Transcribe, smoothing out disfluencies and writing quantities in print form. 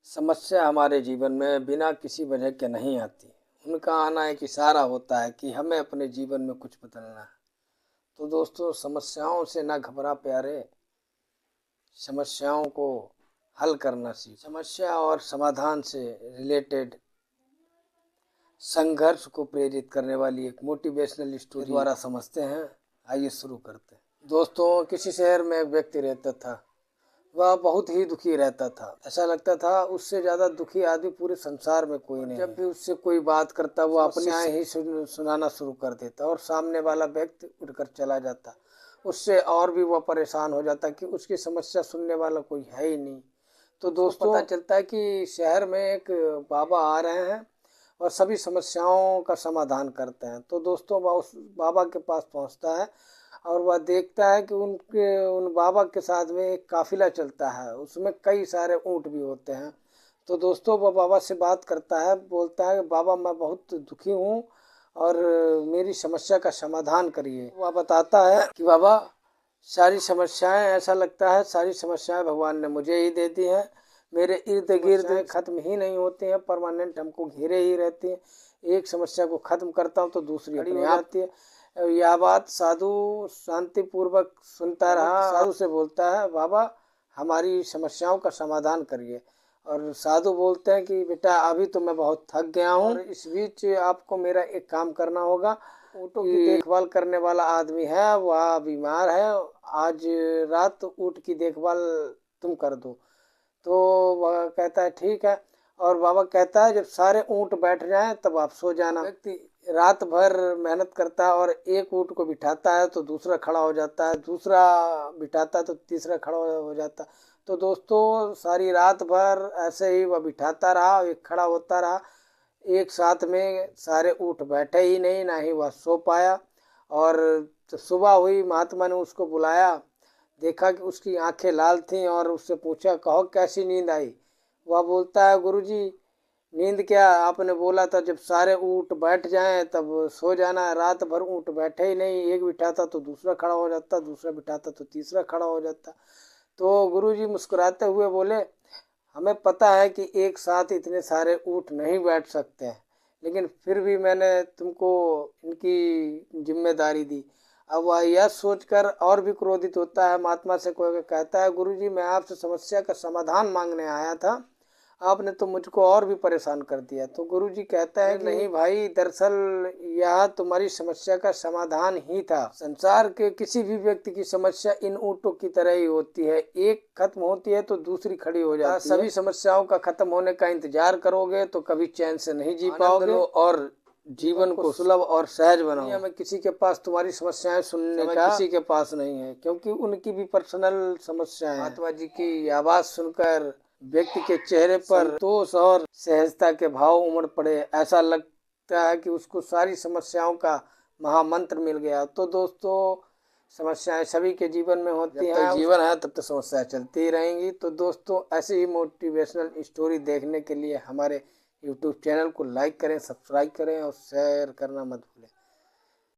समस्या हमारे जीवन में बिना किसी वजह के नहीं आती। उनका आना एक इशारा होता है कि हमें अपने जीवन में कुछ बदलना है। तो दोस्तों, समस्याओं से ना घबरा प्यारे, समस्याओं को हल करना सीख। समस्या और समाधान से रिलेटेड संघर्ष को प्रेरित करने वाली एक मोटिवेशनल स्टोरी द्वारा समझते हैं। आइए शुरू करते हैं। दोस्तों, किसी शहर में एक व्यक्ति रहता था। वह बहुत ही दुखी रहता था। ऐसा लगता था उससे ज्यादा दुखी आदमी पूरे संसार में कोई नहीं। जब भी उससे कोई बात करता वो अपनी ही सुनाना शुरू कर देता और सामने वाला व्यक्ति उठकर चला जाता। उससे और भी वह परेशान हो जाता कि उसकी समस्या सुनने वाला कोई है ही नहीं। तो दोस्तों, पता चलता है कि शहर में एक बाबा आ रहे हैं और सभी समस्याओं का समाधान करते हैं। तो दोस्तों, वह उस बाबा के पास पहुंचता है और वह देखता है कि उन बाबा के साथ में एक काफिला चलता है। उसमें कई सारे ऊंट भी होते हैं। तो दोस्तों, वह बाबा से बात करता है, बोलता है बाबा मैं बहुत दुखी हूँ और मेरी समस्या का समाधान करिए। वह बताता है कि बाबा, सारी समस्याएं, ऐसा लगता है सारी समस्याएं भगवान ने मुझे ही दे दी हैं। मेरे इर्द गिर्द खत्म ही नहीं होती हैं, परमानेंट हमको घेरे ही रहती हैं। एक समस्या को खत्म करता हूँ तो दूसरी अपने आप आती है। यह बात साधु शांति पूर्वक सुनता रहा। साधु से बोलता है बाबा, हमारी समस्याओं का समाधान करिए। और साधु बोलते हैं कि बेटा, अभी तो मैं बहुत थक गया हूँ और इस बीच आपको मेरा एक काम करना होगा। ऊँटों की देखभाल करने वाला आदमी है, वह बीमार है। आज रात ऊँट की देखभाल तुम कर दो। तो वह कहता है ठीक है। और बाबा कहता है जब सारे ऊँट बैठ जाएं तब आप सो जाना। व्यक्ति रात भर मेहनत करता है और एक ऊँट को बिठाता है तो दूसरा खड़ा हो जाता है, दूसरा बिठाता है तो तीसरा खड़ा हो जाता है। तो दोस्तों, सारी रात भर ऐसे ही वह बिठाता रहा, एक खड़ा होता रहा। एक साथ में सारे ऊँट बैठे ही नहीं, ना ही वह सो पाया। और जब सुबह हुई, महात्मा ने उसको बुलाया, देखा कि उसकी आंखें लाल थीं और उससे पूछा, कहो कैसी नींद आई। वह बोलता है, गुरुजी नींद क्या, आपने बोला था जब सारे ऊँट बैठ जाएं तब सो जाना। रात भर ऊँट बैठे ही नहीं, एक बिठाता तो दूसरा खड़ा हो जाता, दूसरा बिठाता तो तीसरा खड़ा हो जाता। तो गुरुजी मुस्कुराते हुए बोले, हमें पता है कि एक साथ इतने सारे ऊँट नहीं बैठ सकते हैं, लेकिन फिर भी मैंने तुमको इनकी जिम्मेदारी दी। अब वह यह सोचकर और भी क्रोधित होता है, महात्मा से कोई कहता है, गुरुजी मैं आपसे समस्या का समाधान मांगने आया था, आपने तो मुझको और भी परेशान कर दिया। तो गुरुजी कहता है नहीं भाई, दरअसल यह तुम्हारी समस्या का समाधान ही था। संसार के किसी भी व्यक्ति की समस्या इन ऊँटों की तरह ही होती है, एक खत्म होती है तो दूसरी खड़ी हो जाती है। सभी समस्याओं का खत्म होने का इंतजार करोगे तो कभी चैन से नहीं जी पाओगे और जीवन को सुलभ और सहज बनाओ। दुनिया में किसी के पास तुम्हारी समस्याएं सुनने का किसी के पास नहीं है, क्योंकि उनकी भी पर्सनल समस्याएं। महात्मा जी की आवाज सुनकर व्यक्ति के चेहरे पर संतोष और सहजता के भाव उमड़ पड़े। ऐसा लगता है कि उसको सारी समस्याओं का महामंत्र मिल गया। तो दोस्तों, समस्याएं सभी के जीवन में होती हैं, जीवन है तब तो समस्याएं चलती ही रहेंगी। तो दोस्तों, ऐसे ही मोटिवेशनल स्टोरी देखने के लिए हमारे YouTube चैनल को लाइक करें, सब्सक्राइब करें और शेयर करना मत भूलें।